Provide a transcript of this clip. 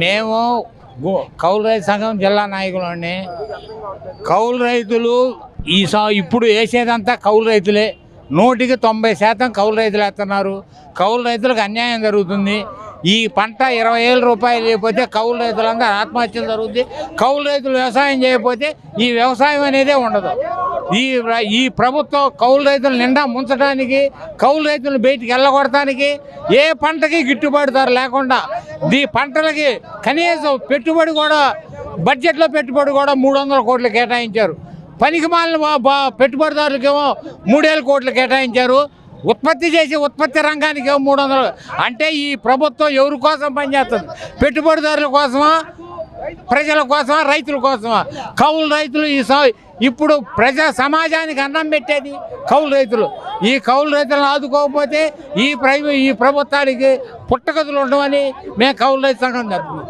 మేము కౌలు రైతు సంఘం జిల్లా నాయకులండి. కౌలు రైతులు ఇప్పుడు వేసేదంతా కౌలు రైతులే. 100% కౌలు రైతులు వేస్తున్నారు. కౌలు రైతులకు అన్యాయం జరుగుతుంది. ఈ పంట 20,000 రూపాయలు లేకపోతే కౌలు రైతులందరూ ఆత్మహత్యలు జరుగుతుంది. కౌలు రైతులు వ్యవసాయం చేయకపోతే ఈ వ్యవసాయం అనేదే ఉండదు. ఈ ప్రభుత్వం కౌలు రైతులు నిండా ముంచడానికి, కౌలు రైతులు బయటికి వెళ్ళగొడటానికి, ఏ పంటకి గిట్టుబాటు ధర లేకుండా ఈ పంటలకి కనీసం పెట్టుబడి కూడా బడ్జెట్లో పెట్టుబడి కూడా 300 కోట్లు కేటాయించారు. పనికి మాలిన పెట్టుబడిదారులకేమో 3,000 కోట్లు కేటాయించారు. ఉత్పత్తి చేసి ఉత్పత్తి రంగానికి 300. అంటే ఈ ప్రభుత్వం ఎవరి కోసం పనిచేస్తుంది? పెట్టుబడిదారుల కోసమా, ప్రజల కోసమా, రైతుల కోసమా? కౌలు రైతులు ఇప్పుడు ప్రజా సమాజానికి అన్నం పెట్టేది కౌలు రైతులు. ఈ కౌలు రైతులను ఆదుకోకపోతే ఈ ప్రభుత్వానికి పుట్టగతులు ఉండవని మేము కౌలు రైతు సంఘం జరుపుతున్నాం.